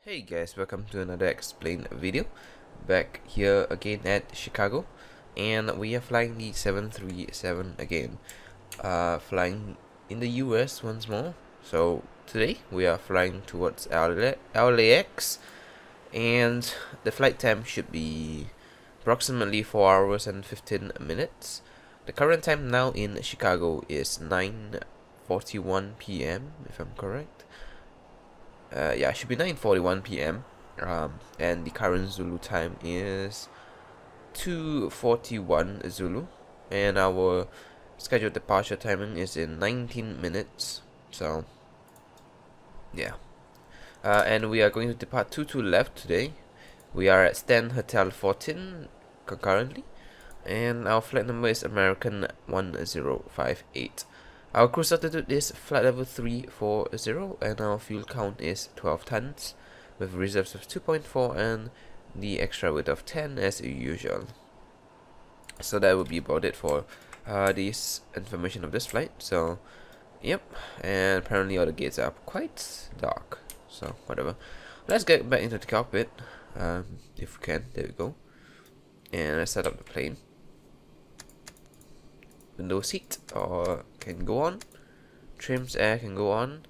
Hey guys, welcome to another explain video. Back here again at Chicago, and we are flying the 737 again. Flying in the US once more. So today we are flying towards LAX, and the flight time should be approximately 4 hours and 15 minutes. The current time now in Chicago is 9:41 p.m. if I'm correct. Yeah, it should be 9:41 p.m. And the current Zulu time is 2:41 Zulu, and our scheduled departure timing is in 19 minutes. So yeah, and we are going to depart 22 left today. We are at Stan Hotel 14 concurrently, and our flight number is American 1058. Our cruise altitude is flight level 340, and our fuel count is 12 tons, with reserves of 2.4 and the extra weight of 10 as usual. So that will be about it for this information of this flight. So, yep, and apparently all the gates are quite dark, so whatever. Let's get back into the cockpit, if we can. There we go. And let's set up the plane. Window seat can go on, trims air can go on,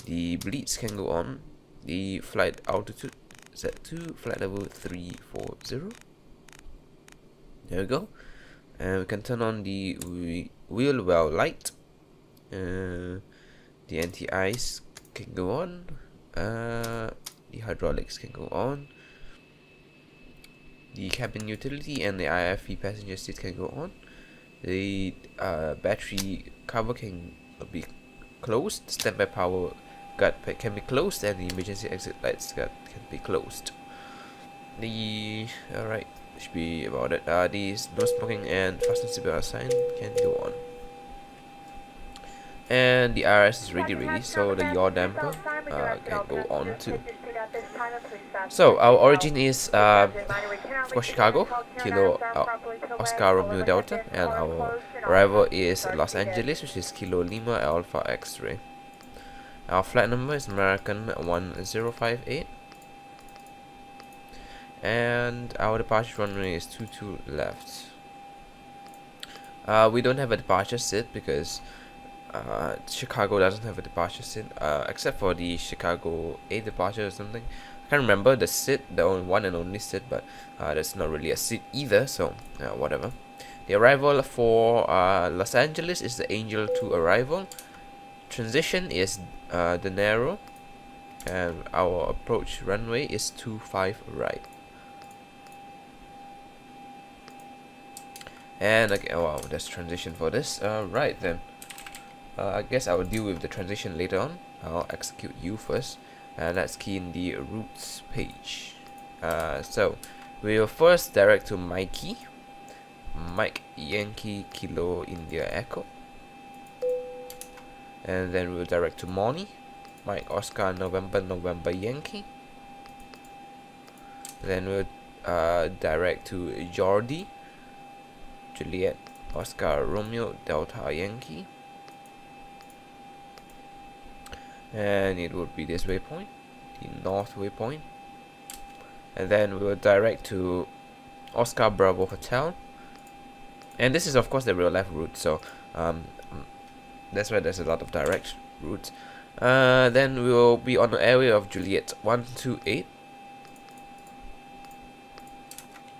the bleeds can go on, the flight altitude set to flight level 340. There we go. And we can turn on the wheel well light. The anti-ice can go on, the hydraulics can go on, the cabin utility and the IFE passenger seat can go on. The battery cover can be closed, standby power guard can be closed, and the emergency exit lights guard can be closed. Alright, should be about it. These no smoking and fasten seatbelt sign can go on. And the RS is ready, so the yaw damper can go on too. So our origin is for Chicago, Kilo Oscar Romeo Delta, and our arrival is Los Angeles, which is Kilo Lima Alpha X-Ray. Our flight number is American 1058, and our departure runway is 22 left. We don't have a departure seat because Chicago doesn't have a departure seat, except for the Chicago A departure or something. I can't remember the seat, the one and only seat, but that's not really a seat either, so whatever. The arrival for Los Angeles is the Angel 2 arrival. Transition is DNERO, and our approach runway is 25 right. And okay, wow, that's transition for this. Right then. I guess I will deal with the transition later on. I'll execute you first. Let's key in the routes page. So we will first direct to MYKIE, Mike Yankee Kilo India Echo, and then we'll direct to MONNY, Mike Oscar November November Yankee. Then we'll direct to JORDY, Juliet Oscar Romeo Delta Yankee. And it would be this waypoint, the north waypoint, and then we will direct to Oscar Bravo Hotel. And this is of course the real life route, so that's why there's a lot of direct routes. Then we will be on the airway of Juliet 128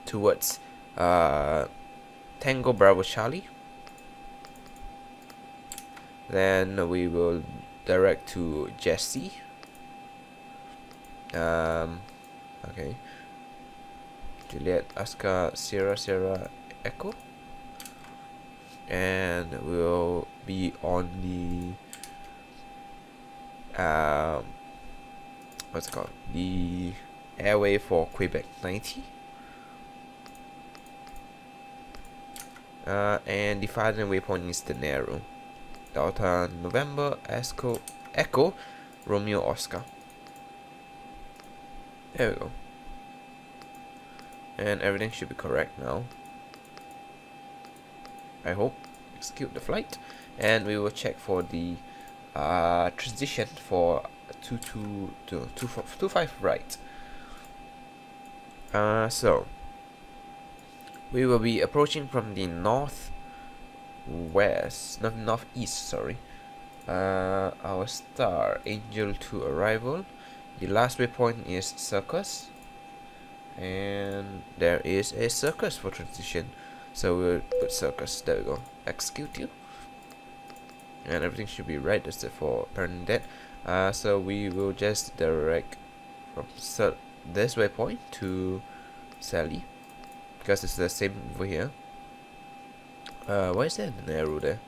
towards Tango Bravo Charlie. Then we will direct to JASSE. Okay. Juliet Oscar Sierra Sierra Echo, and we'll be on the what's it called? The airway for Quebec 90. And the final waypoint is DNERO. Delta November Echo Romeo Oscar. There we go. And everything should be correct now, I hope. Execute the flight, and we will check for the transition for 25 right. So we will be approaching from the northeast, sorry. Our star, Angel 2 arrival. The last waypoint is Circus, and there is a Circus for transition, so we'll put Circus. There we go. Execute you, and everything should be right except for apparently that. So we will just direct from this waypoint to Sally, because it's the same over here. Why is there an arrow there?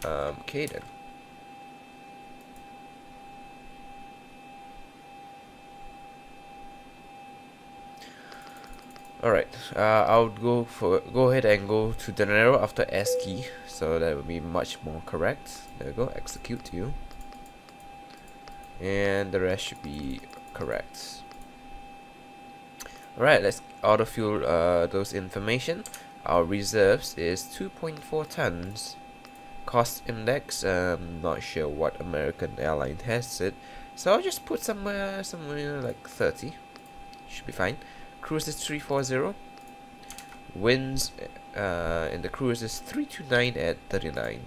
Okay then. Alright, I'll go ahead and go to DNERO after S key, so that will be much more correct. There we go, execute you, and the rest should be correct. Alright, let's auto fuel those information. Our reserves is 2.4 tons. Cost index, not sure what American airline has it, so I'll just put somewhere like 30. Should be fine. Cruise is 340. Winds in the cruise is 329 at 39.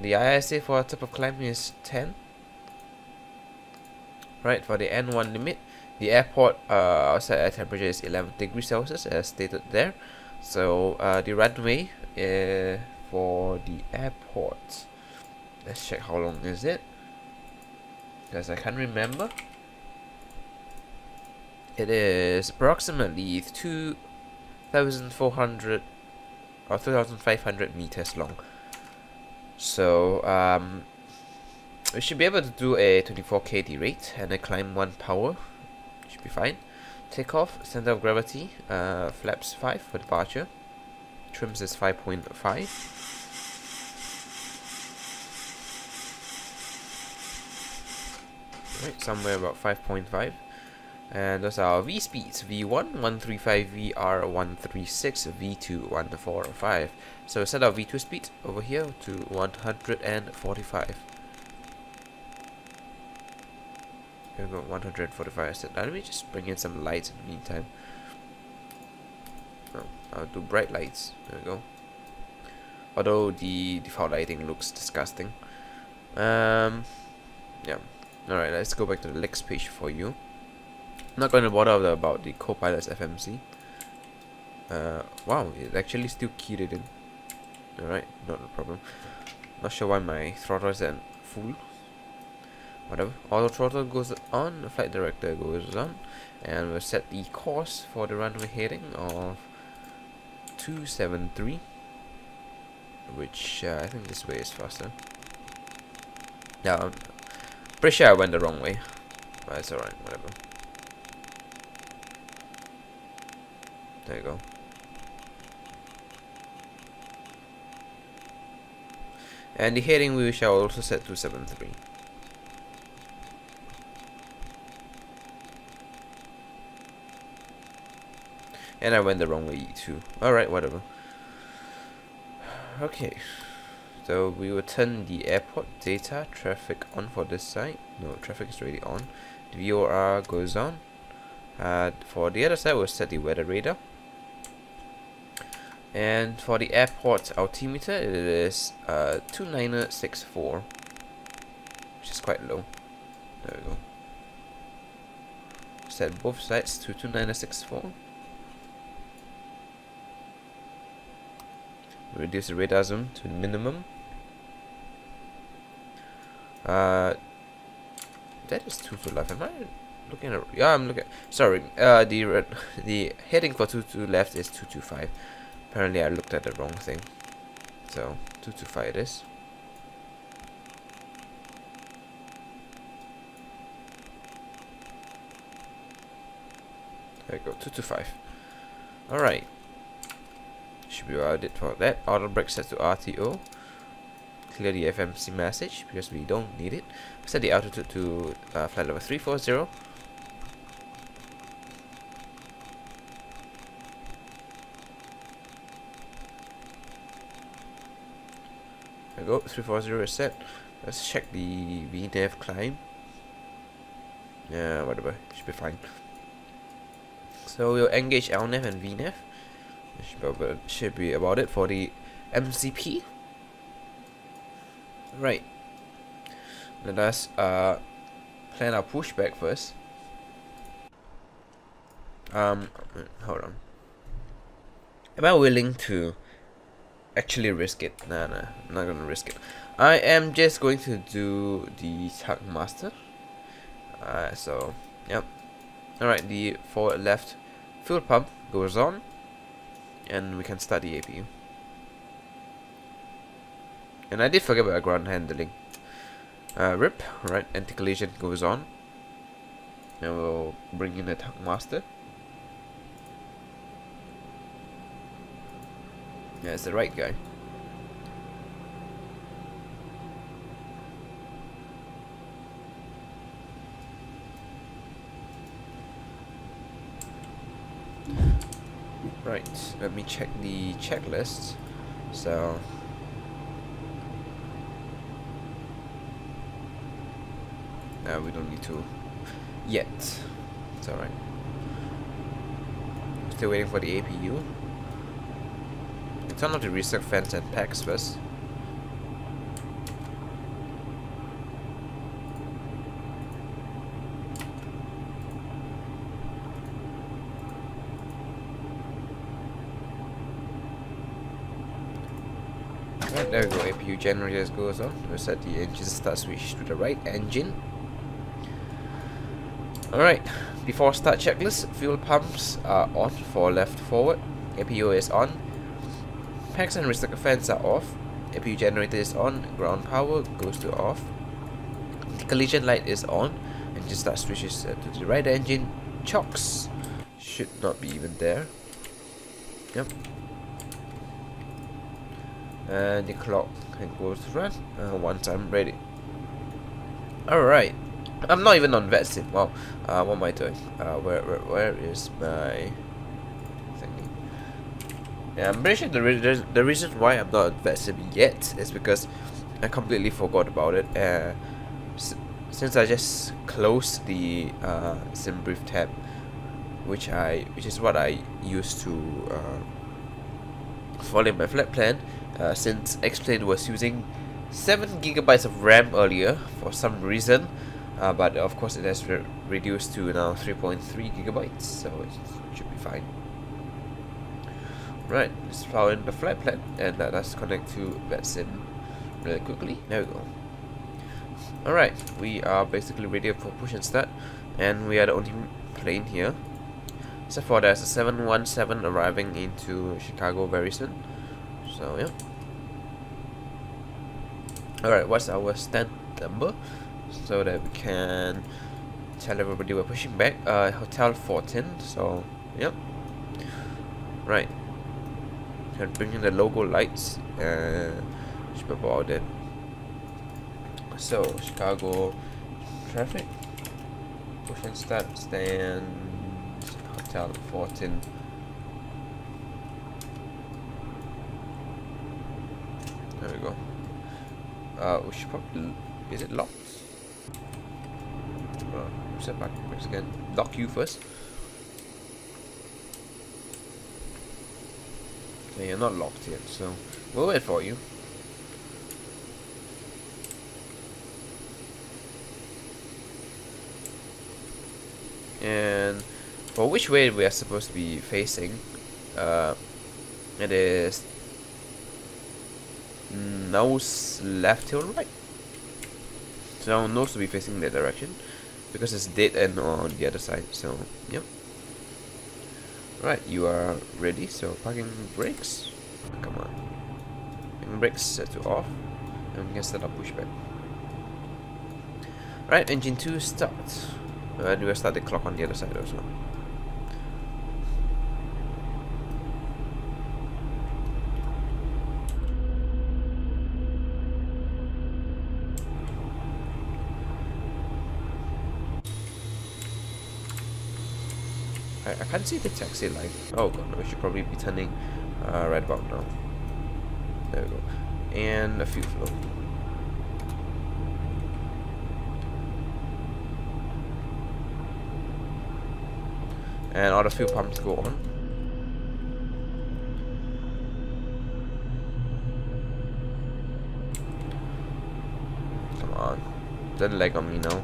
The ISA for top of climb is 10. Right, for the N1 limit, the airport outside air temperature is 11 degrees Celsius as stated there. So the runway for the airport, let's check how long is it, because I can't remember. It is approximately 2,400 or 2,500 meters long. So we should be able to do a 24 kd rate and a climb 1 power. Should be fine. Takeoff, center of gravity, flaps 5 for departure. Trims is 5.5. Right, somewhere about 5.5. And those are V speeds: V1 135, VR 136, V2 145. So set our V2 speed over here to 145. Here we go, 145. I said, let me just bring in some lights in the meantime. Oh, I'll do bright lights. There we go. Although the default lighting looks disgusting. Yeah. Alright, let's go back to the Lex page for you. I'm not going to bother about the Copilot's FMC. Wow, it actually still keyed it in. Alright, not a problem. Not sure why my throttle is at full. Whatever. Auto throttle goes on, flight director goes on, and we'll set the course for the runway heading of 273, which I think this way is faster. Yeah, I'm pretty sure I went the wrong way, but it's alright, whatever. There you go. And the heading we shall also set to 73. And I went the wrong way too. Alright, whatever. Okay. So we will turn the airport data traffic on for this side. No, traffic is already on. The VOR goes on. For the other side, we'll set the weather radar. And for the airport altimeter, it is 2964, which is quite low. There we go. Set both sides to 2964. Reduce the radar zoom to minimum. That is 2 to left. Am I looking at? Yeah, I'm looking. Sorry. The heading for 2 to left is 225. Apparently, I looked at the wrong thing. So 225 it is. There we go. 225. All right. Should be about it for that. Auto brake set to RTO. Clear the FMC message because we don't need it. Set the altitude to flight level 340. There we go, 340 is set. Let's check the VNAV climb. Yeah, whatever, should be fine. So we'll engage LNAV and VNAV. Should be about it for the MCP. Right. Let us plan our pushback first. Hold on. Am I willing to actually risk it? Nah, I'm not gonna risk it. I am just going to do the tug master. So, yep. Alright, the forward left fuel pump goes on, and we can start the APU. And I did forget about ground handling. RIP, right, anti-collision goes on. And we'll bring in the tug master. Yeah, it's the right guy. Right, let me check the checklist. So we don't need to yet. It's alright. Still waiting for the APU. Turn off the reset fans and packs first. Right, there we go. APU generators goes on. We set the engine start switch to the right engine. Alright, before start checklist, fuel pumps are on for left forward. APU is on. Packs and recycle fans are off. APU generator is on. Ground power goes to off. The collision light is on. Engine start switches to the right engine. Chocks should not be even there. Yep. And the clock can go to run once I'm ready. Alright. I'm not even on VSync. Wow. What am I doing? Where is my thingy? Yeah, I'm pretty sure the reason why I'm not on VSync yet is because I completely forgot about it. Since I just closed the SimBrief tab, which is what I used to follow my flight plan. Since X-Plane was using 7 GB of RAM earlier for some reason, but of course it has reduced to now 3.3 GB, so it should be fine. Right, let's power in the flight plan and let us connect to VSync really quickly. There we go. Alright, we are basically ready for push and start, and we are the only plane here. Except for there's a 717 arriving into Chicago very soon. So yeah. Alright, what's our stand number? So that we can tell everybody we're pushing back. Hotel 14, so yep. Right. Can bring in the logo lights and should be about it. So Chicago traffic. Push and start, stand Hotel 14. There we go. We should probably. Is it locked? Set back again. Lock you first. Okay, you're not locked yet, so we'll wait for you. And for which way we are supposed to be facing, it is nose left till right. So nose to be facing that direction because it's dead end on the other side. So yep. Right, you are ready. So parking brakes. Come on. Parking brakes set to off, and we can start our pushback. Right, engine 2 start. And we'll start the clock on the other side also. I can't see the taxi light. Oh god, we should probably be turning right about now. There we go. and a fuel flow. And all the fuel pumps go on. Come on, don't lag on me now.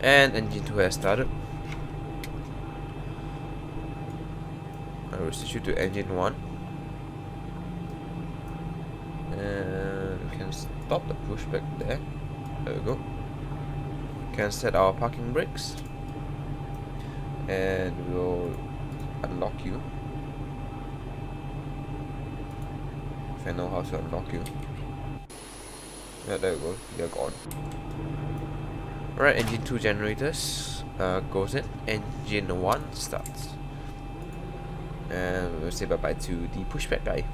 And engine 2 has started. I will switch you to engine 1. And we can stop the pushback there. There we go. We can set our parking brakes. And we'll unlock you. If I know how to unlock you. Yeah, there we go. You're gone. Alright, engine 2 generators goes in. Engine 1 starts. And we'll say bye bye to the pushback guy.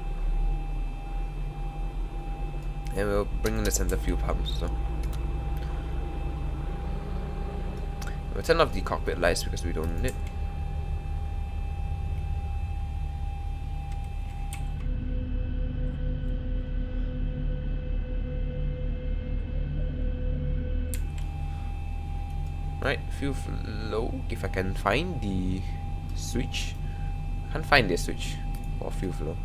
And we'll bring in the center fuel pumps. So we'll turn off the cockpit lights because we don't need it. Right, fuel flow. If I can find the switch. Can't find the switch for fuel flow.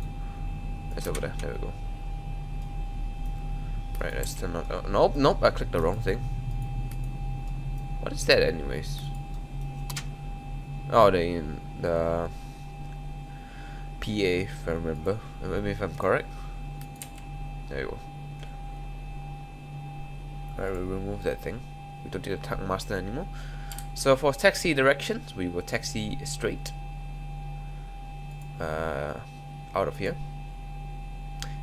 It's over there. There we go. Right, let's turn on. Nope, I clicked the wrong thing. What is that, anyways? Oh, the PA, if I remember. Maybe if I'm correct. There you go. Alright, we'll remove that thing. We don't need the tank master anymore. So for taxi directions, we will taxi straight out of here.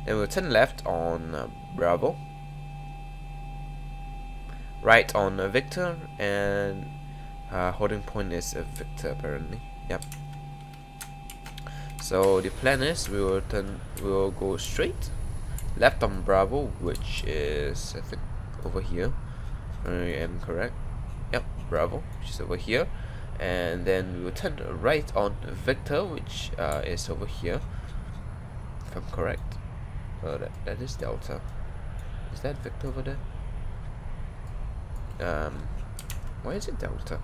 Then we'll turn left on Bravo, right on Victor, and holding point is Victor apparently. Yep. So the plan is we will go straight left on Bravo, which is I think over here. I am correct. Yep, Bravo, which is over here. And then we will turn right on Victor, which is over here, if I'm correct. Oh, that is Delta. Is that Victor over there? Why is it Delta?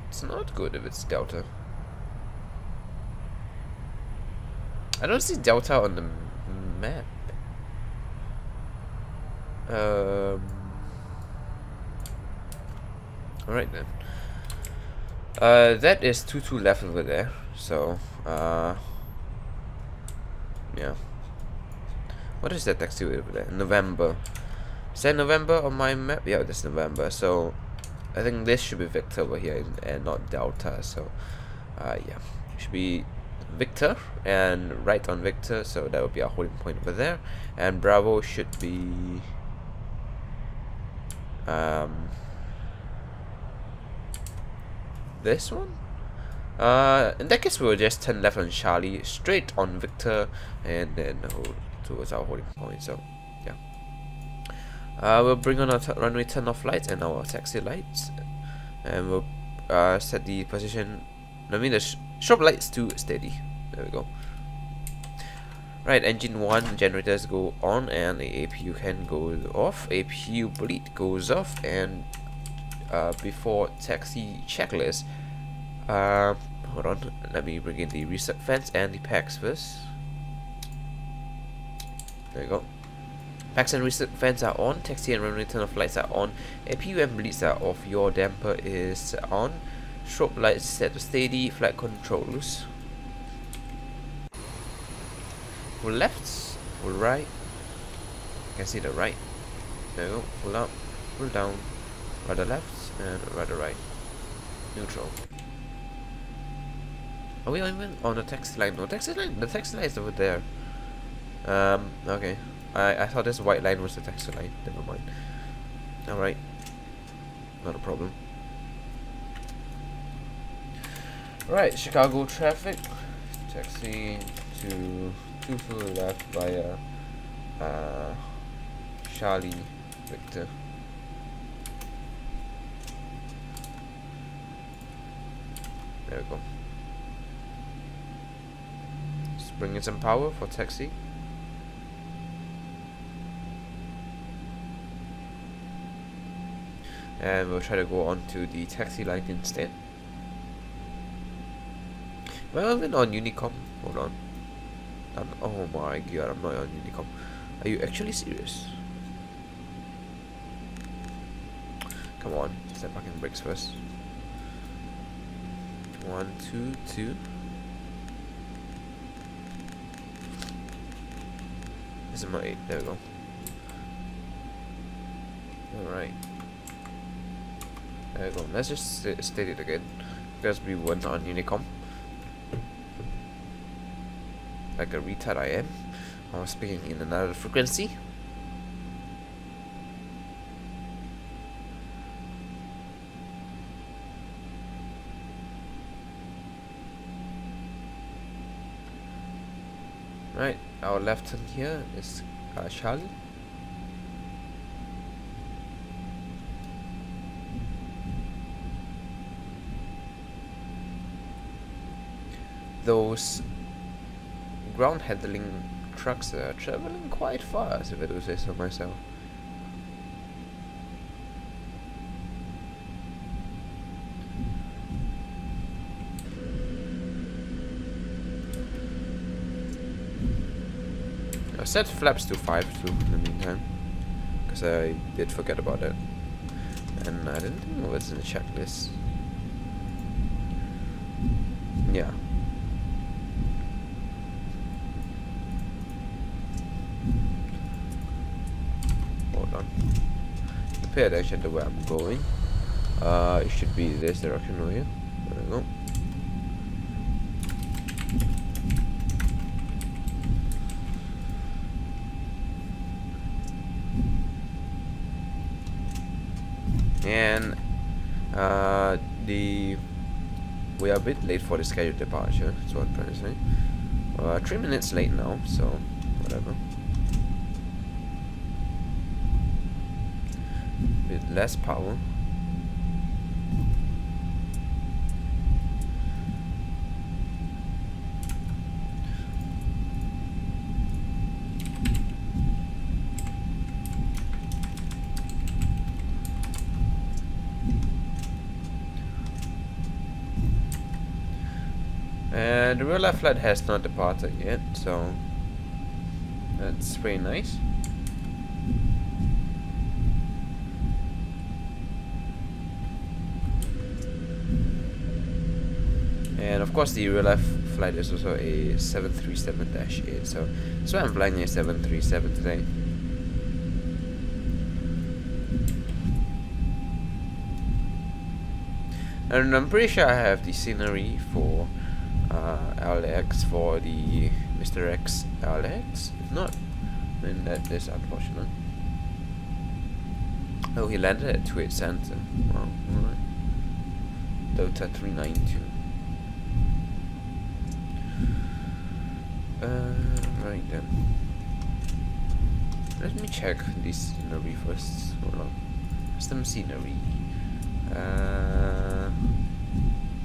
It's not good if it's Delta. I don't see Delta on the map. Alright then. That is 22 left over there. So, yeah. What is that taxiway over there? November. Is that November on my map? Yeah, that's November. So, I think this should be Victor over here and not Delta. So, yeah. Should be Victor and right on Victor. So, that would be our holding point over there. And Bravo should be this one. In that case, we'll just turn left on Charlie, straight on Victor, and then hold towards our holding point. So, yeah. We'll bring on our runway turn-off lights and our taxi lights, and we'll set the position. I mean the strobe lights to steady. There we go. Right, engine 1 generators go on and the APU can go off. APU bleed goes off, and before taxi checklist, hold on, let me bring in the reset fence and the packs first. There you go. Packs and reset fence are on, taxi and runway turn off lights are on, APU and bleeds are off, your damper is on, strobe lights set to steady, flight controls. Full left, full right. You can see the right. There you go. Full up, full down, rudder left, and rudder right. Neutral. Are we even on the taxi line? No, taxi line. The taxi line is over there. Okay. I thought this white line was the taxi line. Never mind. Alright. Not a problem. Right, Chicago traffic. Taxi to full left via Charlie Victor. There we go. Just bring in some power for taxi. And we'll try to go on to the taxi line instead. Well, I'm on Unicom. Hold on. Oh my god, I'm not on Unicom. Are you actually serious? Come on, step back and brakes first. 1, 2, 2. This is my 8. There we go. Alright. There we go. Let's just state it again, because we weren't on Unicom. Like a retard I am. I was speaking in another frequency. Right, our left turn here is Charlie. Those ground handling trucks are traveling quite fast, if I do say so myself. I set flaps to 5 too in the meantime, because I did forget about it, and I didn't think it was in the checklist. Yeah. Hold on. Pay attention to where I'm going. It should be this direction over here. There we go. And we are a bit late for the scheduled departure, that's what I'm trying to say. 3 minutes late now, so whatever. Bit less power. And the real life flight has not departed yet, so that's pretty nice. And of course the real life flight is also a 737-8, so that's why I'm flying a 737 today. And I'm pretty sure I have the scenery for LAX for the Mr. X LAX. If not, then that is unfortunate. Oh, he landed at 28 Center. Wow, alright. Delta 392. Right then. Let me check this scenery first. Hold on. Custom scenery.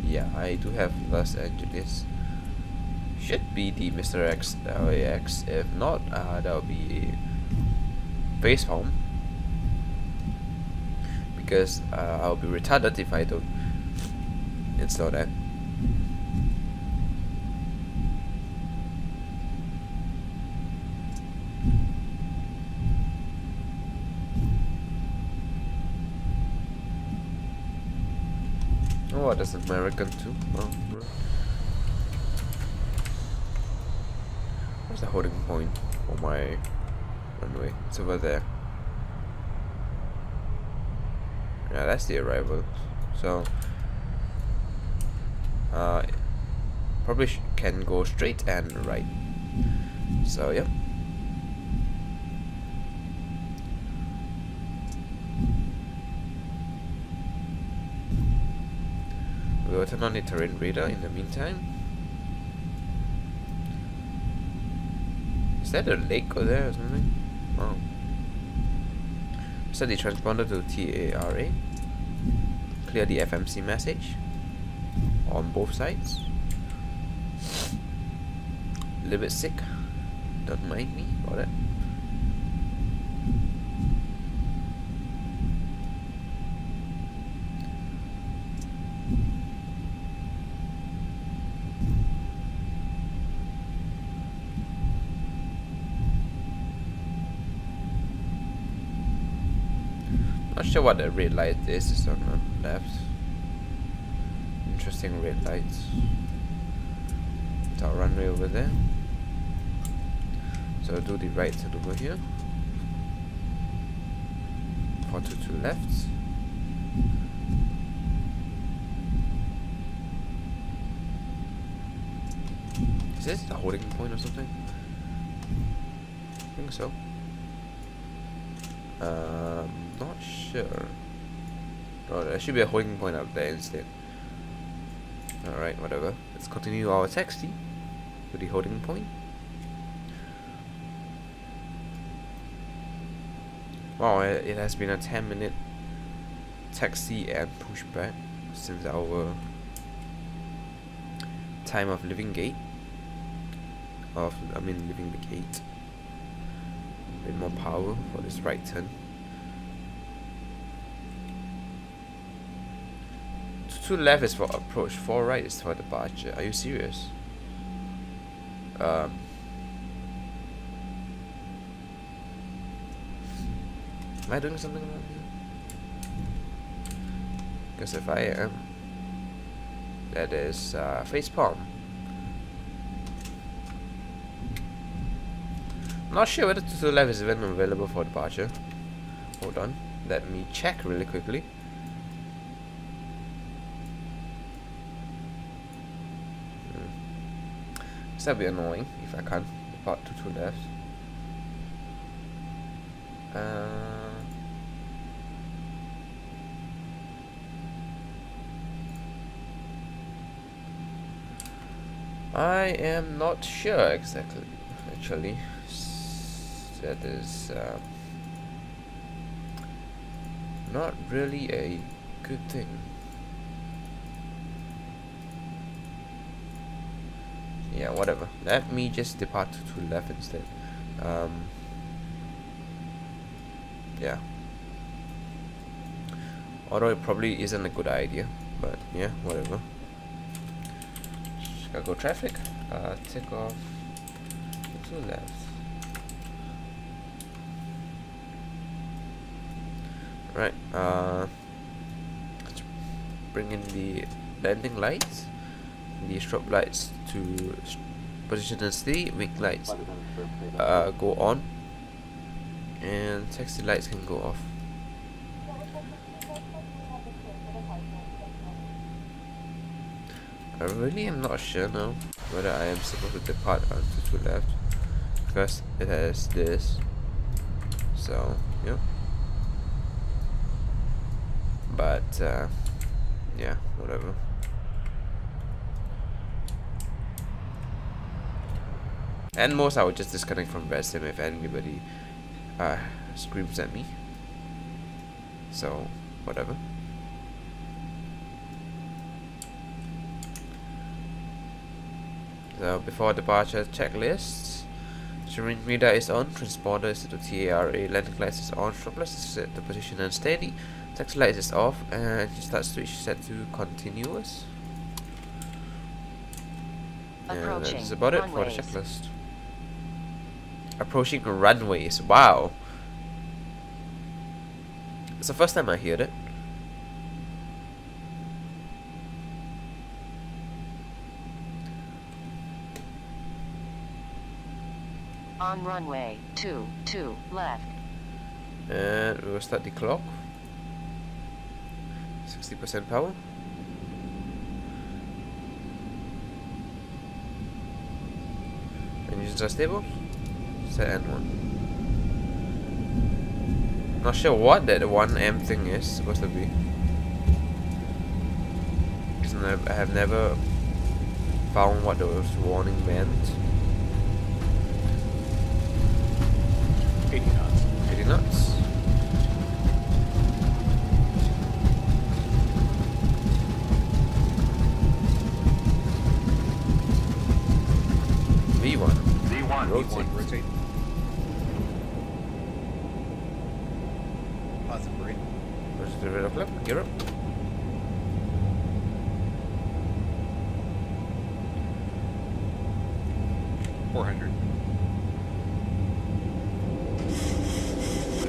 Yeah, I do have Los Angeles. Should be the Mr. X LAX. If not, that would be a facepalm. Because I'll be retarded if I don't install that. Oh, that's American too. Oh, right. Where's the holding point for my runway? It's over there. Yeah, that's the arrival. So, probably can go straight and right. So, yep. We'll turn on the terrain radar in the meantime. Is that a lake over there or something? Oh. Set the transponder to TARA. Clear the FMC message. on both sides. A little bit sick. Don't mind me about it. Not sure what the red light is. It's on the left. Interesting red lights. It's our runway over there. So do the right turn over here. 422 left. Is this the holding point or something? I think so. Not sure. Oh, there should be a holding point up there instead. Alright, whatever. Let's continue our taxi to the holding point. Wow, it has been a 10-minute taxi and pushback since our time of leaving gate. Leaving the gate. A bit more power for this right turn. Two left is for approach, 4 right is for departure. Are you serious? Am I doing something wrong here? Because if I am, that is facepalm. Not sure whether 2 left is even available for departure. Hold on, let me check really quickly. That'd be annoying if I can't depart to 2 left. I am not sure exactly. Actually, that is not really a good thing. Yeah, whatever. Let me just depart to 2 left instead. Yeah. Although it probably isn't a good idea, but yeah, whatever. Chicago traffic. Takeoff to 2 left. Right. Let's bring in the landing lights. The strobe lights to position and steady, wing lights go on, and taxi lights can go off. I really am not sure now whether I am supposed to depart onto 2 left because it has this. So yeah, but yeah, whatever. And most I would just disconnect from VSync if anybody screams at me. So whatever. So before departure checklist. Steering radar is on, transponder is set to TARA, landing lights is on, strobe lights is set to position and steady, taxi lights is off, and start switch set to continuous. And that's about it for the checklist. Approaching runways. Wow. It's the first time I heard it. On runway 2 left. And we will start the clock. 60% power. Engines are stable. Set N1. Not sure what that 1M thing is supposed to be. I have never found what those warning meant. 80 knots. 80 knots. V1. V1, Rotate. rotate. Positive brake. Positive radar flap. Gear up. $400.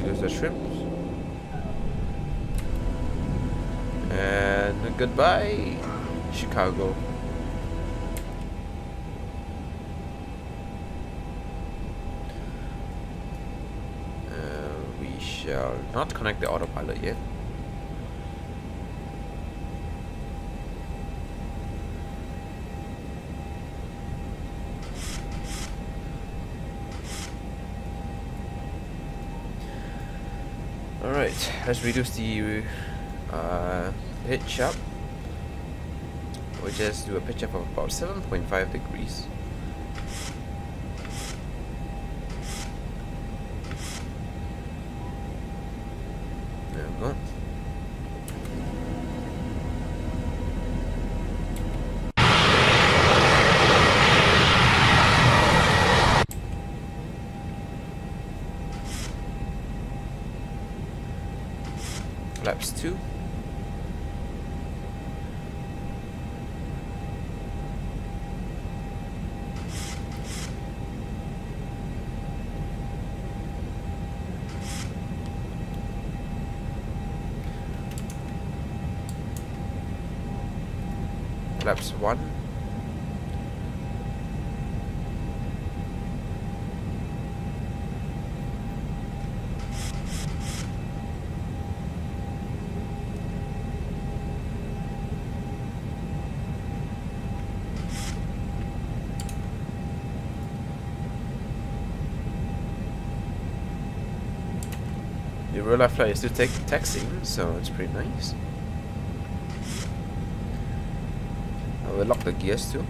There's the shrimps. And goodbye, Chicago. We shall not connect the autopilot yet. Alright, let's reduce the pitch up. We'll just do a pitch up of about 7.5 degrees. There we go. Flaps 2. Flaps 1. The real life flight is to take taxiing, so it's pretty nice. I will lock the gears too.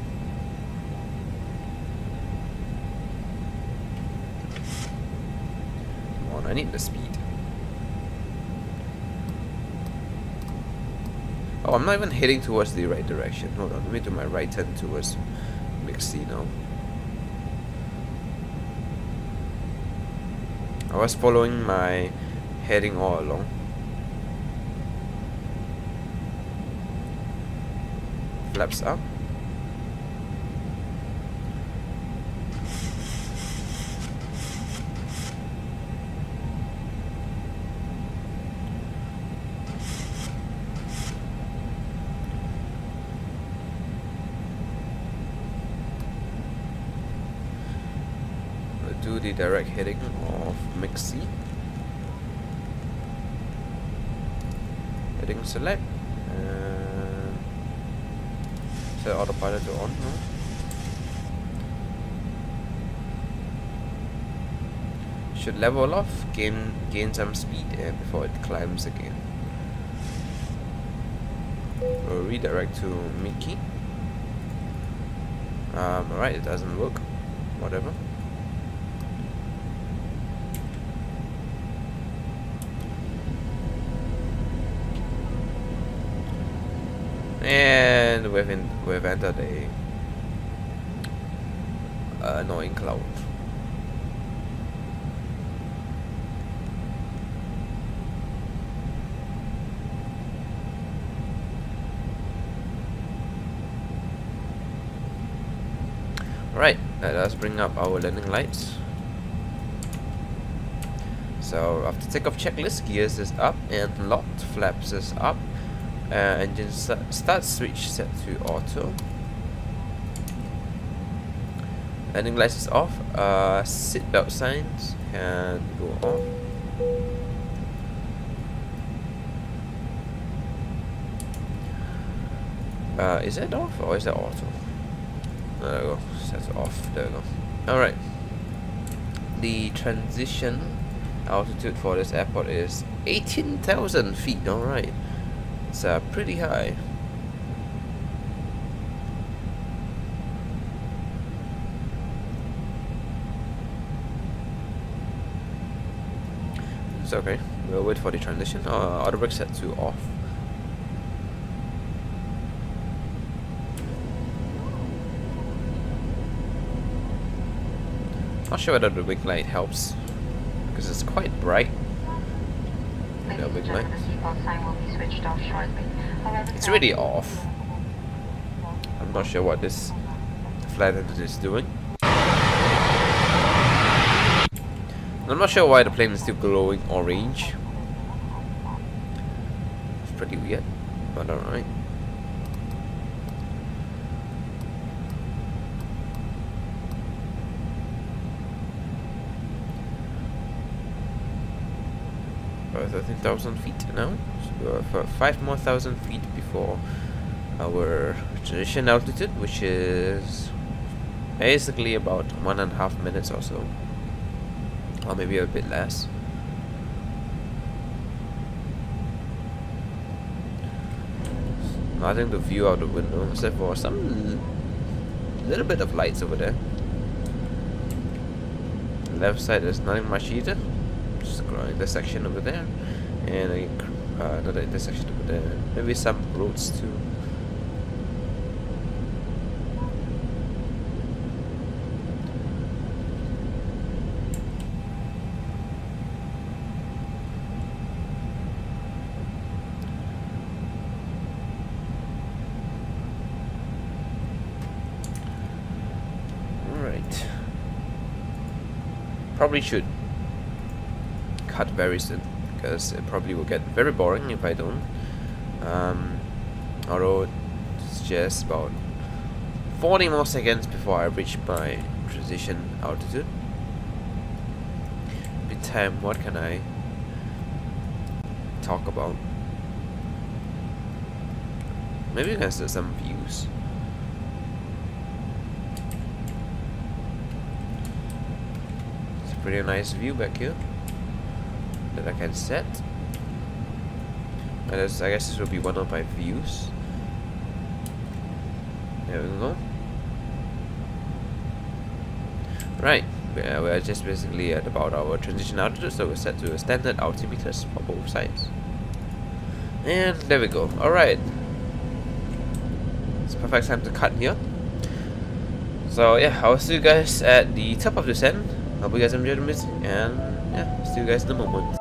Come on, I need the speed. Oh, I'm not even heading towards the right direction. Hold on, let me do my right turn towards MYKIE now. I was following my heading all along. Flaps up. We'll do the direct heading of MYKIE. Heading select. Set autopilot to on. No? Should level off, gain some speed before it climbs again. We'll redirect to MYKIE. Alright, it doesn't work. Whatever. And we've entered a annoying cloud. Right, let us bring up our landing lights. So after takeoff checklist, gears is up and locked, flaps is up. Engine start switch set to auto. Landing lights is off. Seatbelt signs can go off. Is it off or is it auto? There we go. Set off. There we go. Alright. The transition altitude for this airport is 18,000 feet. Alright. It's pretty high. It's okay. We'll wait for the transition. Auto brake set to off. Not sure whether the wing light helps, because it's quite bright. The wing light. It's really off. I'm not sure what this flight attendant is doing. I'm not sure why the plane is still glowing orange. It's pretty weird, but alright. About 13,000 feet now. So we have 5 more thousand feet before our transition altitude, which is basically about 1.5 minutes or so. Or maybe a bit less. Nothing to view out the window except for some little bit of lights over there. The left side there's nothing much either. Just an intersection over there, and another intersection over there. Maybe some roads too. Probably should cut very soon, because it probably will get very boring if I don't. Although it's just about 40 more seconds before I reach my transition altitude. Bit time, what can I talk about? Maybe we can see some views. Pretty nice view back here that I can set. And I guess this will be one of my views. There we go. Right, we're just basically at about our transition altitude, so we're set to a standard altimeters for both sides. And there we go. Alright. It's perfect time to cut here. So yeah, I'll see you guys at the top of the descent. Hope you guys enjoyed the music, and yeah, see you guys in a moment.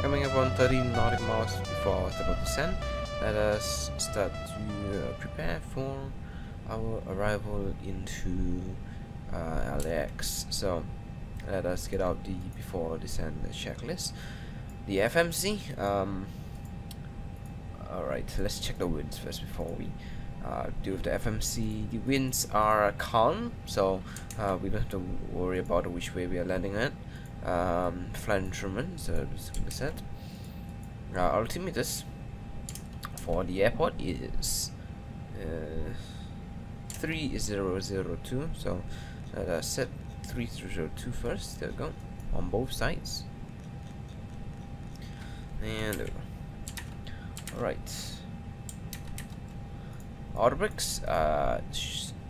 coming up on 30 nautical miles before the descent. Let us start to prepare for our arrival into LAX. So let us get out the before descent checklist. The FMC. Alright, let's check the winds first before we deal with the FMC. The winds are calm, so we don't have to worry about which way we are landing at. Flight instrument, so just gonna set. Altimeters for the airport is 3002, so let us set 3002 first. There we go, on both sides. And there we go. Alright. Auto brakes,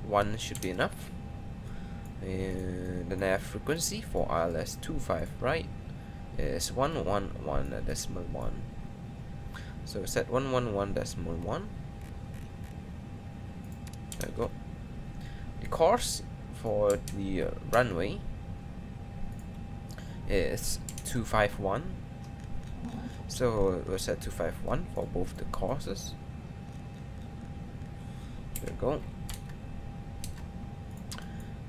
one should be enough. And the nav frequency for AAL1058, right, is 111.1. So set 111.1. There we go. The course for the runway is 251. So we'll set 251 for both the courses. There we go.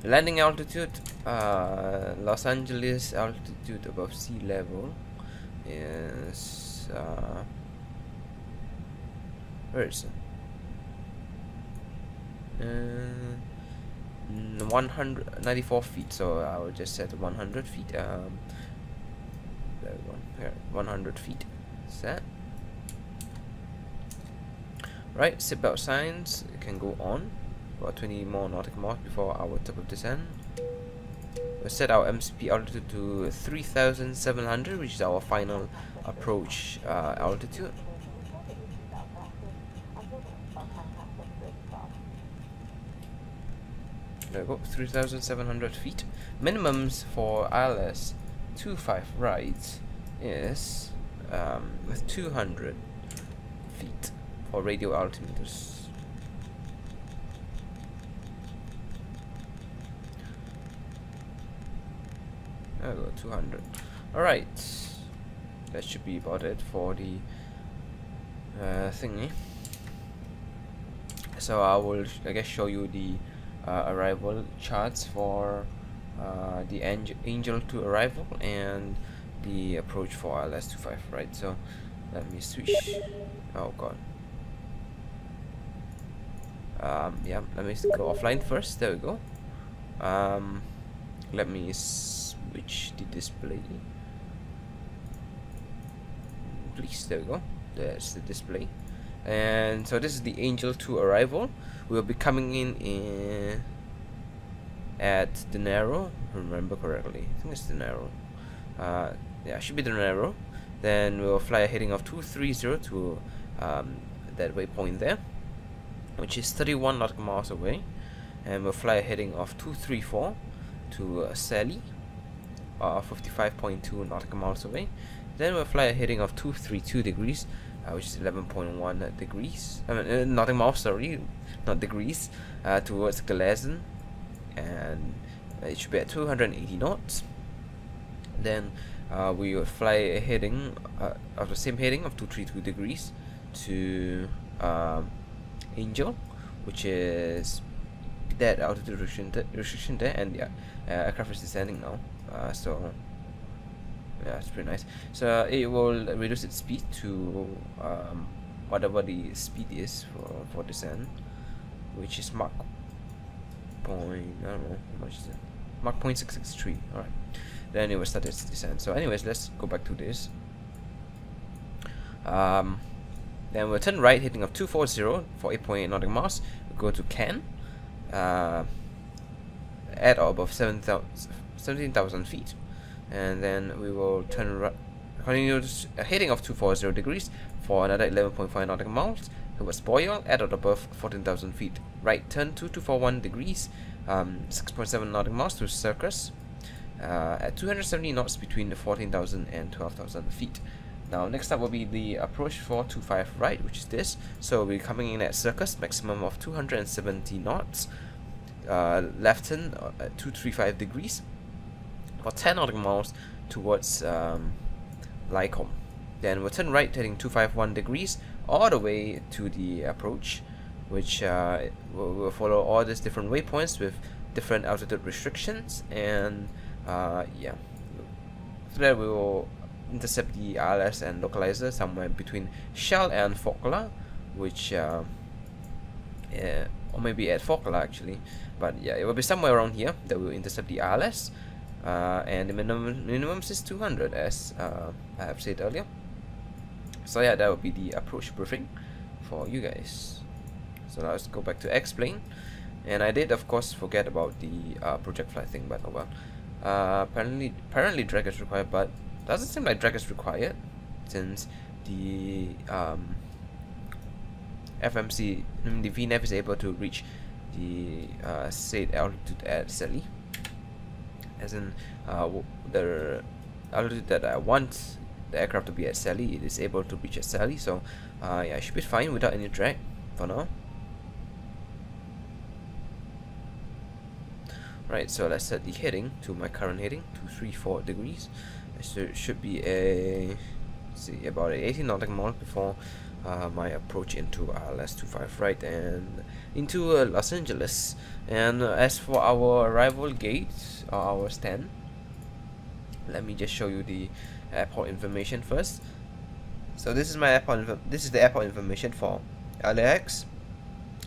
Landing altitude, Los Angeles altitude above sea level is where is it? 194 feet. So I will just set 100 feet. There we go. Here, 100 feet. Set. Right, seatbelt signs can go on. About 20 more nautical miles before our top of descent. We'll set our MCP altitude to 3,700, which is our final approach altitude. There we go, 3,700 feet. Minimums for AAL1058 rides is 200 feet for radio altimeters. There we go, 200. Alright, that should be about it for the thingy. So I will, I guess, show you the arrival charts for the Angel to arrival and the approach for AAL1058, right? So let me switch. Oh god. Yeah, let me go offline first. There we go. Let me switch the display, please. There we go. There's the display. And so this is the Angel 2 arrival. We'll be coming in at DNERO, remember correctly. I think it's DNERO. Yeah, it should be DNERO. Then we'll fly a heading of 230 to that waypoint there, which is 31 nautical miles away. And we'll fly a heading of 234 to Sally, 55.2 nautical miles away. Then we'll fly a heading of 232 degrees, which is 11.1 degrees. I mean, nautical miles, sorry, not degrees, towards Galazen, and it should be at 280 knots. Then we will fly a heading of the same heading of 232 degrees to Angel, which is that altitude restriction there, and the aircraft is descending now. So yeah, it's pretty nice. So it will reduce its speed to whatever the speed is for descent, which is Mach point, I don't know how much is it, Mach 0.663. Alright, then it will start its descent. So anyways, let's go back to this. Then we'll turn right, heading of 240 for 8.8 nautical miles. We'll go to Cannes, at or above 17,000 feet, and then we will turn right, continue a heading of 240 degrees for another 11.5 nautical miles towards Boyle at or above 14,000 feet. Right turn 2241 degrees, 6.7 nautical miles to Circus, at 270 knots between the 14,000 and 12,000 feet. Now next up will be the approach for 25 right, which is this. So we'll be coming in at Circus, maximum of 270 knots, left turn at 235 degrees for 10 nautical miles towards Lycombe. Then we'll turn right, heading 251 degrees, all the way to the approach, which will follow all these different waypoints with different altitude restrictions, and yeah. After that, we will intercept the ILS and localizer somewhere between Shell and Fokla, which or maybe at Fokla actually, but yeah, it will be somewhere around here that we'll intercept the ILS, and the minimum is 200, as I have said earlier. So yeah, that will be the approach briefing for you guys. So now let's go back to X-plane, and I did of course forget about the project flight thing, but oh well. Apparently drag is required, but doesn't seem like drag is required since the FMC, the VNAV is able to reach the said altitude at SSAA, as in the altitude that I want the aircraft to be at SSAA, it is able to reach at SSAA, so yeah, I should be fine without any drag for now. Right, so let's set the heading to my current heading, 234 degrees. So it should be a, let's see, about 18 nautical miles before my approach into ILS-25 right and into Los Angeles. And as for our arrival gate, or our stand, let me just show you the airport information first. So this is my airport. This is the airport information for LAX.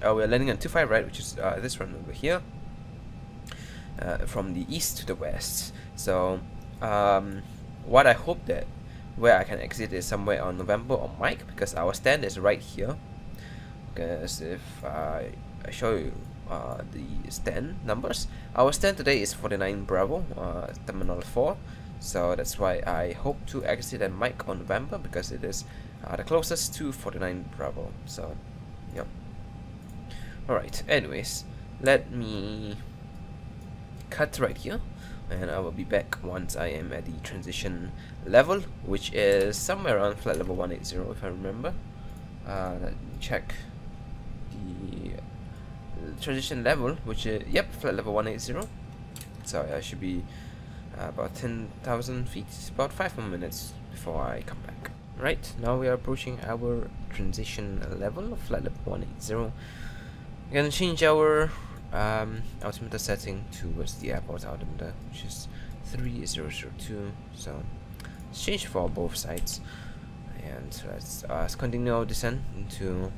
We are landing on 25 right, which is this one over here. From the east to the west. So what I hope that where I can exit is somewhere on November or Mike, because our stand is right here. Because if I show you the stand numbers, our stand today is 49 Bravo, Terminal 4. So that's why I hope to exit at Mike on November, because it is the closest to 49 Bravo. So yeah. Alright, anyways, let me cut right here, and I will be back once I am at the transition level, which is somewhere around flight level 180 if I remember. Let me check the transition level, which is, yep, flight level 180. So I should be about 10,000 feet, about 5 more minutes before I come back. Right, now we are approaching our transition level of flight level 180. We're gonna change our altimeter setting towards the airport altimeter, which is 3002. So let's change for both sides, and let's continue our descent into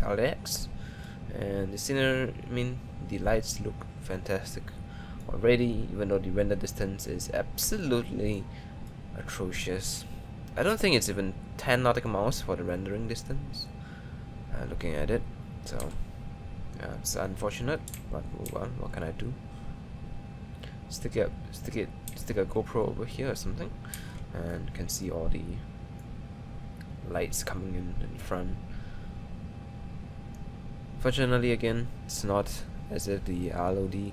LAX. And the scenery, I mean, the lights look fantastic already, even though the render distance is absolutely atrocious. I don't think it's even 10 nautical miles for the rendering distance, looking at it. So yeah, it's unfortunate, but oh well, what can I do? Stick a GoPro over here or something, and you can see all the lights coming in front. Fortunately, again, it's not as if the RLOD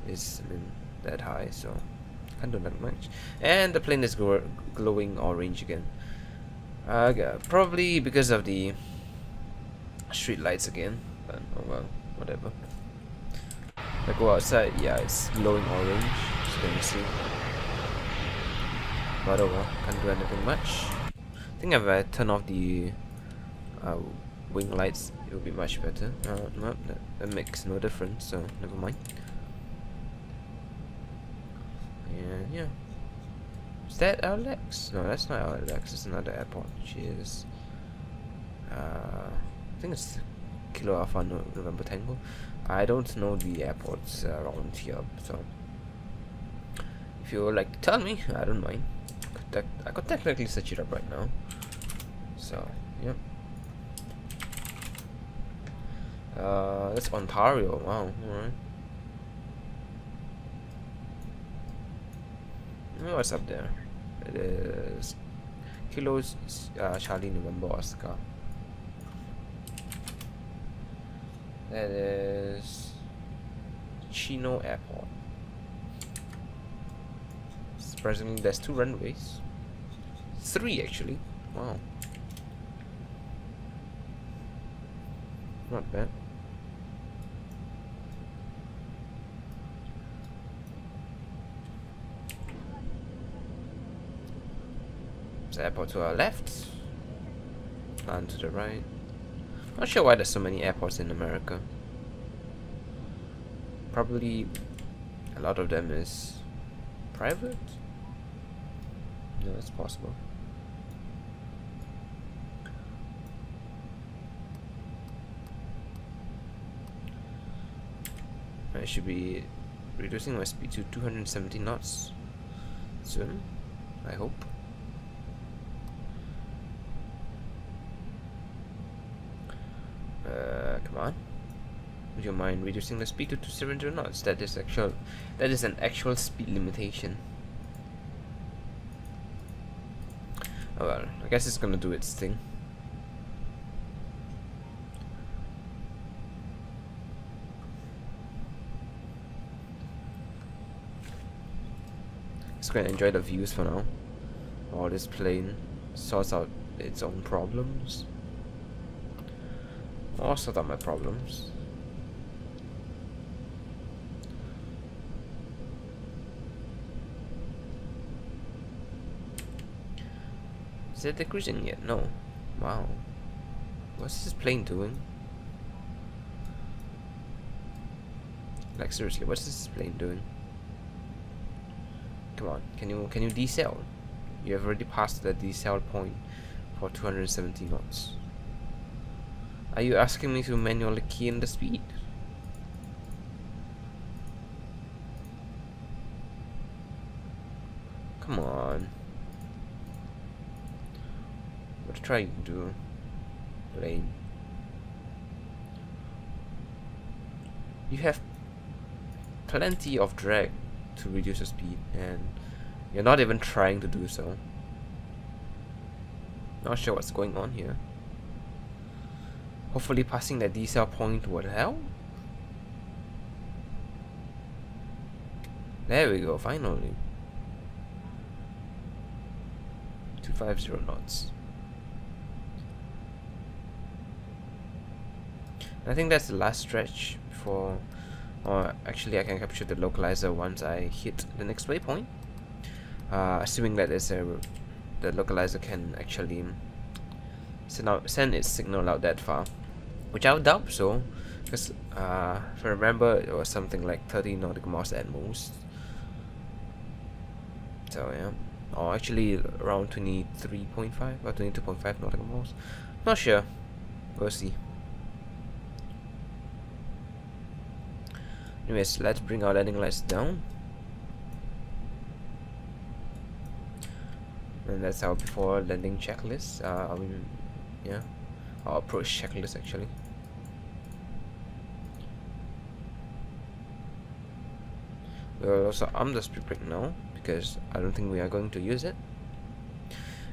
is that high, so can't do that much. And the plane is glowing orange again, probably because of the street lights again, but oh well, whatever. I go outside, yeah, it's glowing orange, as you can see, but oh well, can't do anything much. I think if I turn off the wing lights, it will be much better. No, that makes no difference, so never mind. And yeah, is that LAX? No, that's not LAX, it's another airport, which is I think it's Kilo Alpha November Tango. I don't know the airports around here, so if you would like to tell me, I don't mind. I could technically search it up right now. So yep. That's Ontario. Wow. Alright. What's up there? It is Kilos Charlie November Oscar. That is Chino Airport. Surprisingly, there's 2 runways. 3 actually. Wow. Not bad. There's an airport to our left. And to the right. Not sure why there's so many airports in America. Probably a lot of them is private? No, it's possible. I should be reducing my speed to 270 knots soon, I hope. Come on. Would you mind reducing the speed to 270 knots? That is an actual speed limitation. Oh well, I guess it's gonna do its thing. Just gonna enjoy the views for now, while this plane sorts out its own problems. Or sort out my problems. Is it decreasing yet? No. Wow. What's this plane doing? Like seriously, what's this plane doing? Come on, can you decel? You have already passed the decel point for 270 knots. Are you asking me to manually key in the speed? Come on. What are you trying to do? Plane. You have plenty of drag to reduce the speed, and you're not even trying to do so. Not sure what's going on here. Hopefully passing that decel point would help. There we go, finally. 250 knots. I think that's the last stretch before, or actually I can capture the localizer once I hit the next waypoint. Assuming that the localizer can actually send its signal out that far. Which I would doubt so, because if I remember it was something like 30 nautical miles at most. So yeah, or actually around 23.5 or 22.5 nautical miles. Not sure. We'll see. Anyways, let's bring our landing lights down. And that's our before landing checklist. Yeah, our approach checklist actually. We'll also arm the speed brake now, because I don't think we are going to use it.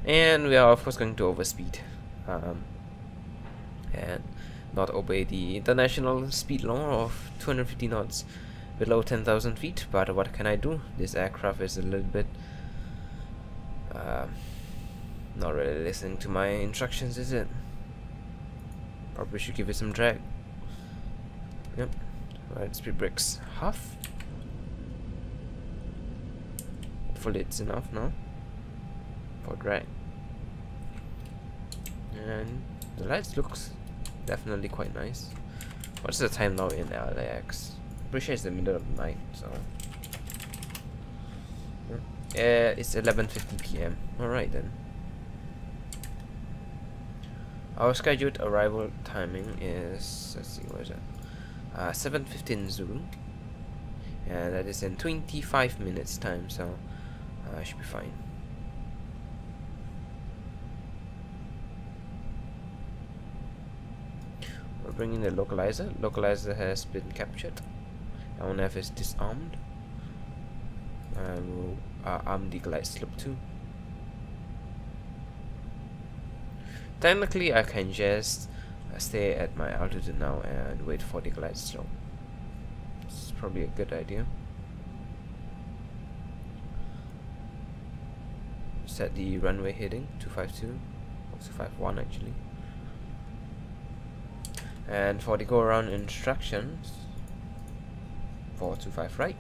And we are of course going to overspeed. And not obey the international speed law of 250 knots below 10,000 feet. But what can I do? This aircraft is a little bit not really listening to my instructions, is it? Probably should give it some drag. Yep. Right, speed brakes half. Hopefully it's enough now for drag. And the lights looks definitely quite nice. What's the time now in LAX? Pretty sure it's the middle of the night, so it's 11:50 p.m. Alright then. Our scheduled arrival timing is, let's see, what is that? 7:15 Zulu, and that is in 25 minutes time, so I should be fine. We're bringing the localizer. Localizer has been captured. LNF is disarmed. And we'll arm the glide slope too. Technically, I can just stay at my altitude now and wait for the glide slope. It's probably a good idea. Set the runway heading 252 or 251 actually. And for the go around instructions for 25 right,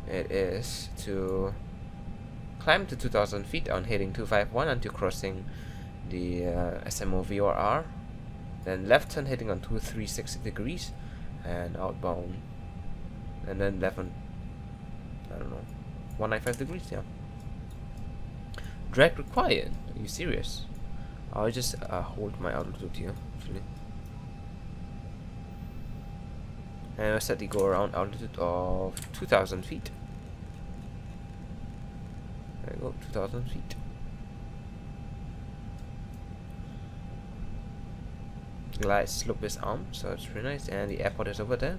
it is to climb to 2,000 feet on heading 251 until crossing the SMO VOR. Then left turn heading on 236 degrees and outbound. And then left on, I don't know, 195 degrees, yeah. Drag required. Are you serious? I'll just hold my altitude here, actually. And I'll set the go around altitude of 2,000 feet. There we go, 2,000 feet. Glide slope is armed, so it's really nice. And the airport is over there.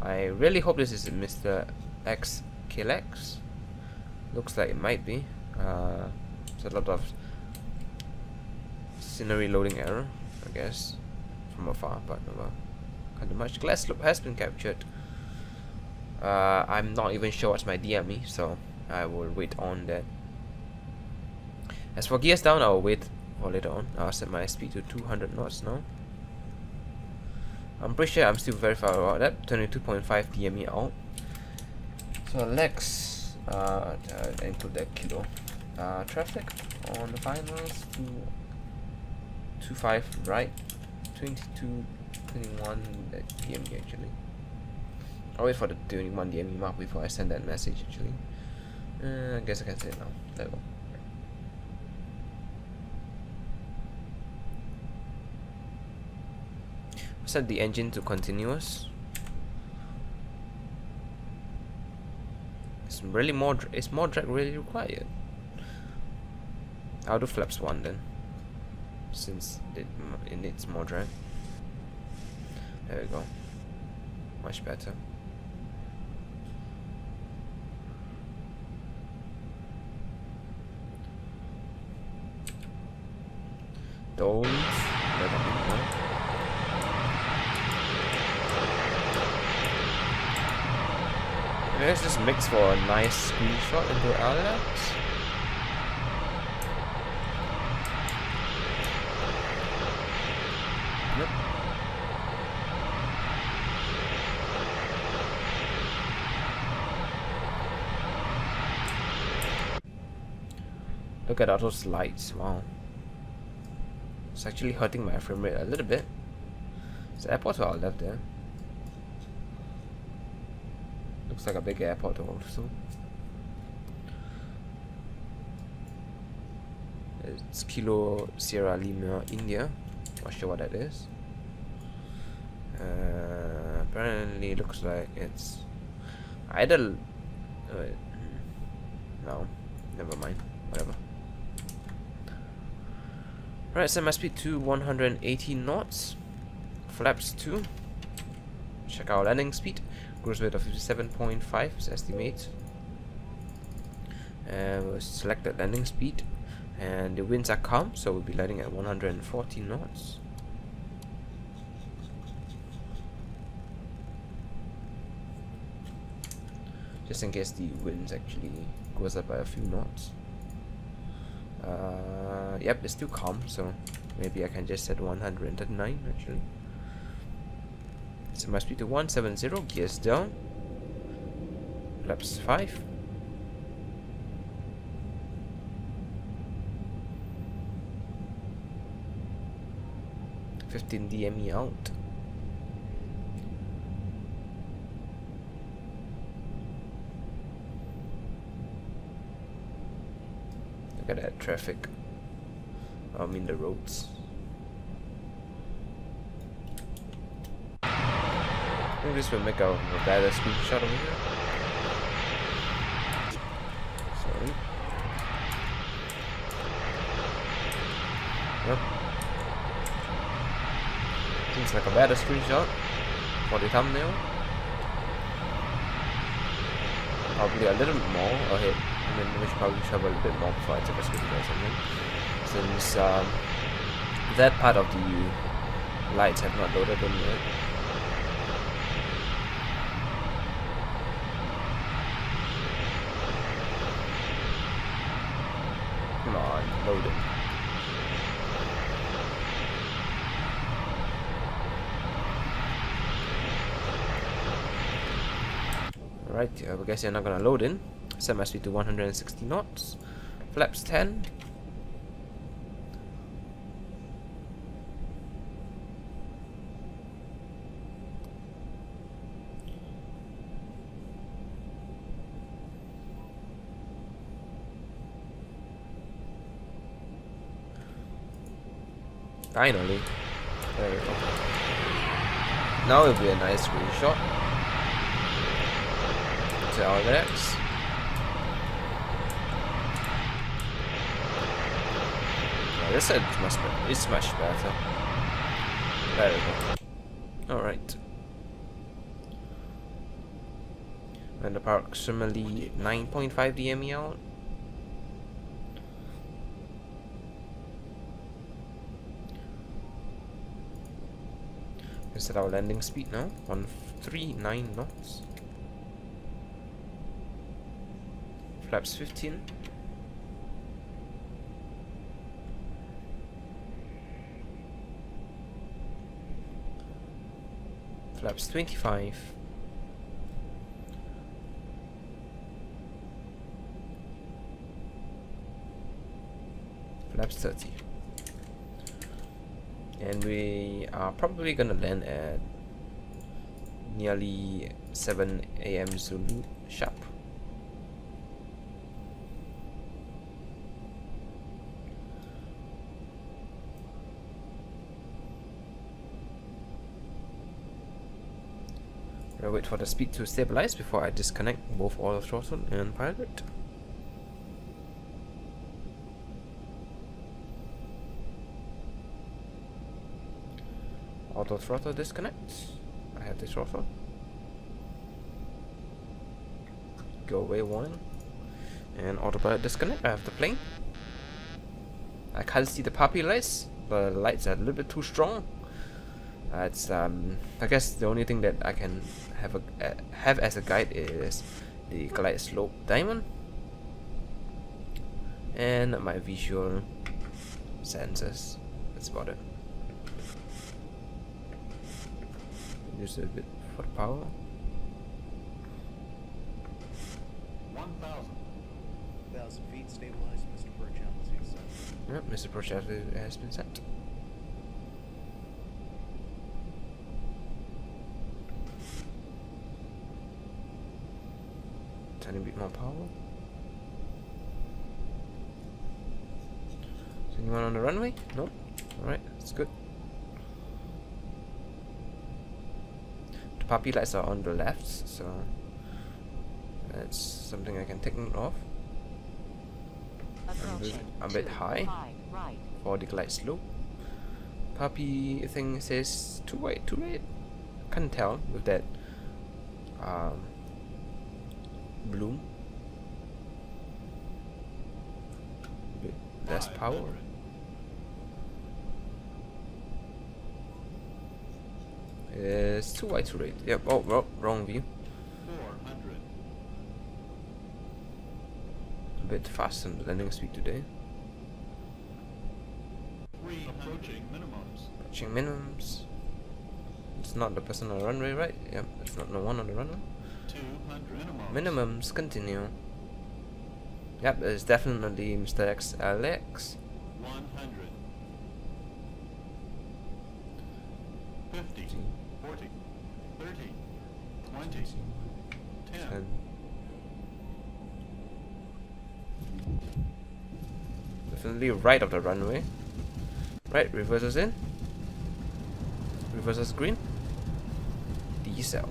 I really hope this is Mr. X KLAX. Looks like it might be. It's a lot of scenery loading error, I guess, from afar, but no, can't do much. Glide slope has been captured. I'm not even sure what's my DME, so I will wait on that. As for gears down, I'll wait for later on. I'll set my speed to 200 knots now. I'm pretty sure I'm still very far about that. 22.5 DME out. So let's include that kilo. Traffic on the finals to 25 right, 22, 21 DME actually. I'll wait for the 21 DME mark before I send that message actually. I guess I can say it now. There we go. Set the engine to continuous. It's really more. Is more drag really required? I'll do flaps 1 then, since it needs more drag. There we go. Much better. Don't let them go. Let's just mix for a nice screenshot into AAL. Yep. Look at all those lights, wow. It's actually hurting my frame rate a little bit. It's the airport to our left there. Looks like a big airport also. It's Kilo Sierra Lima, India. Not sure what that is. Apparently looks like it's either no, never mind, whatever. Right, set my speed to 180 knots. Flaps 2. Check our landing speed. Cruise weight of 57.5 is estimate. And we'll select the landing speed. And the winds are calm, so we'll be landing at 140 knots. Just in case the winds actually goes up by a few knots. Yep, it's still calm, so maybe I can just set 139 actually. So my speed to 170, gears down. Flaps 5. $15 DME out. Look at that traffic. I mean the roads. I think this will make a better screenshot over here. Sorry. Yep. Seems like a better screenshot for the thumbnail. Probably a little bit more ahead. I mean, we should probably travel a bit more before I take a screenshot or something. Since that part of the lights have not loaded in yet. Come on, load it. Alright, I guess you're not gonna load in. set my speed to 160 knots. Flaps 10. Finally. There we go. Now it'll be a nice screenshot to our KLAX. Yeah, this side is much better. There we go. Alright. And approximately 9.5 DME out. Set our landing speed now, 139 knots. Flaps 15. Flaps 25. Flaps 30. And we are probably gonna land at nearly 7 AM Zulu sharp. I'll wait for the speed to stabilize before I disconnect both auto throttle and pilot. Auto throttle disconnects. I have the throttle. Go away 1. And autopilot disconnect. I have the plane. I can't see the puppy lights. The lights are a little bit too strong. It's I guess the only thing that I can have as a guide is the glide slope diamond and my visual sensors. That's about it. Use a bit for power. 1,000 feet stabilized, Mr. Birch. Yep, Mr. Birch has been set. Tiny bit more power. Is anyone on the runway? No? Alright, that's good. Puppy lights are on the left, so that's something I can take note of. A bit high for the glide slope. Puppy thing says too wide. Can't tell with that bloom. Bit less power. It's too wide to rate. Yep. Oh, well, wrong view. 400. A bit fast on the landing speed today. Approaching minimums. Approaching minimums. It's not the person on the runway, right? Yep. It's not the one on the runway. 200 Minimums continue. Yep. It's definitely Mr. XLX. 100. 50. 40, 30, 20, 10. Definitely right of the runway. Right, reverses in. Reverses green. Decel.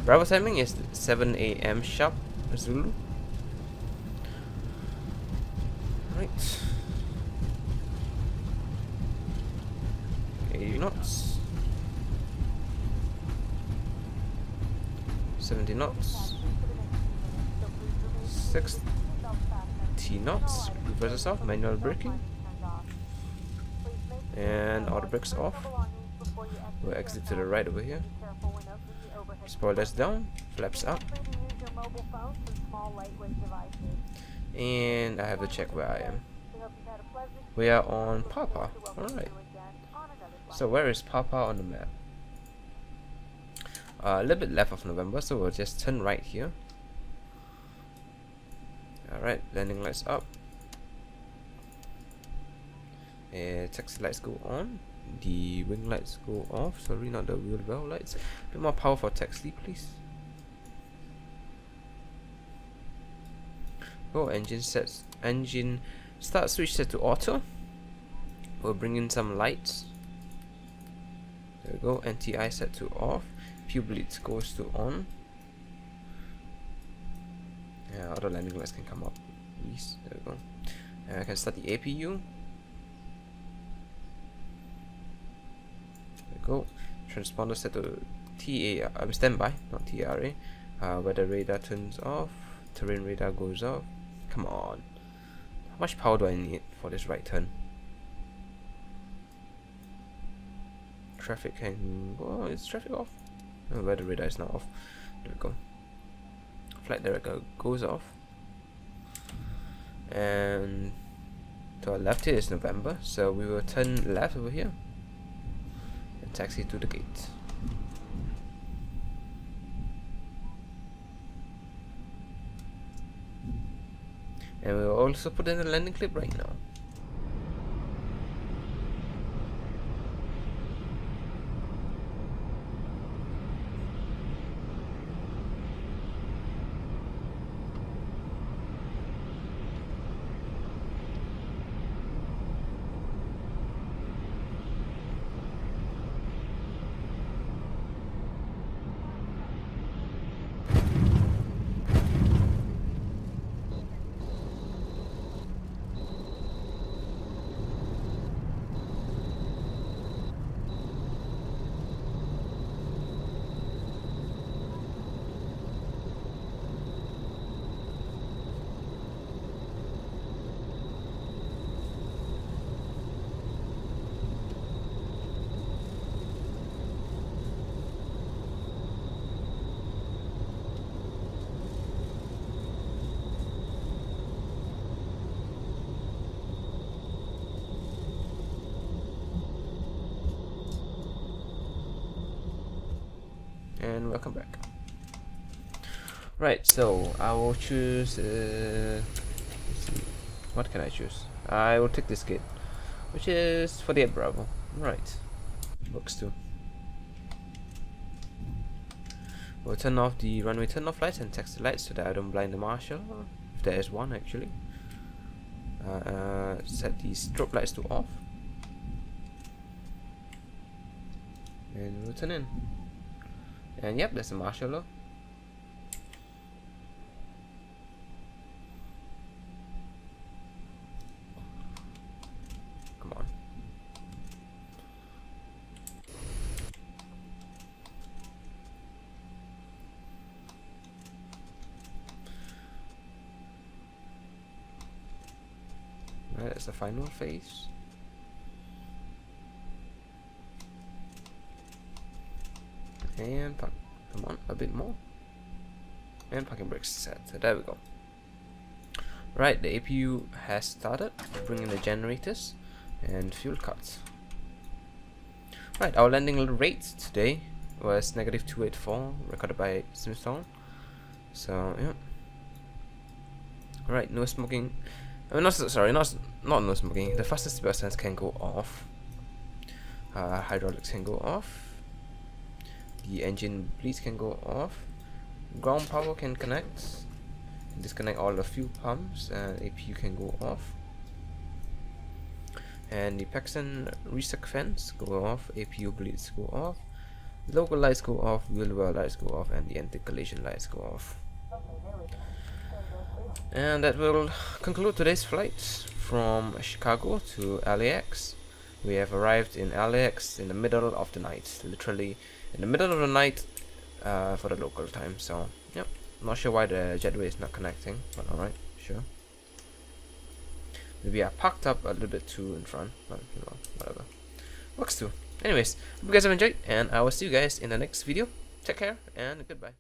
Bravo timing is 7 AM sharp Zulu. Right. 80 knots. 70 knots. 60 knots. Reverses off. Manual braking. And auto brakes off. We'll exit to the right over here. Spoilers down. Flaps up. And I have to check where I am. We are on Papa. Alright. So where is Papa on the map? a little bit left of November, so we'll just turn right here. Alright, landing lights up. Taxi lights go on. The wing lights go off. Sorry, not the wheel well lights. A bit more power for taxi, please. Oh, engine start switch set to auto. We'll bring in some lights. There we go. NTI set to off. Pew bleeds goes to on. Yeah, other landing lights can come up. Please. There we go. I can start the APU. There we go. Transponder set to standby, not TRA. Weather radar turns off. Terrain radar goes off. Come on. How much power do I need for this right turn? Traffic can go. Is traffic off? Oh, weather radar is not off. There we go. Flight director goes off. And to our left here is November, so we will turn left over here and taxi to the gate. And we will also put in a landing clip right now. And welcome back. Right, so I will choose let's see, what can I choose? I will take this gate, which is 48 Bravo. Right, works too. We'll turn off the runway turn-off lights and taxi lights so that I don't blind the marshal, if there is one actually. Set the strobe lights to off, and we'll turn in. And yep, there's a marshal. Come on. Right, that's the final phase. And park, come on, a bit more. And parking brakes set. So there we go. Right, the APU has started. Bring in the generators and fuel cuts. Right, our landing rate today was -284, recorded by Simsong. So yeah. Alright, no smoking. Not no smoking. The fastest bell sense can go off. Hydraulics can go off. The engine bleeds can go off. Ground power can connect. Disconnect all the fuel pumps, and APU can go off. And the Paxton resuck fans go off. APU bleeds go off. Local lights go off. Wheel well lights go off, and the anti-collision lights go off. And that will conclude today's flight from Chicago to LAX. We have arrived in LAX in the middle of the night, literally in the middle of the night for the local time. So yep, not sure why the jetway is not connecting, but alright, sure. Maybe I parked up a little bit too in front, but you know, whatever, works too. Anyways, hope you guys have enjoyed, and I will see you guys in the next video. Take care and goodbye.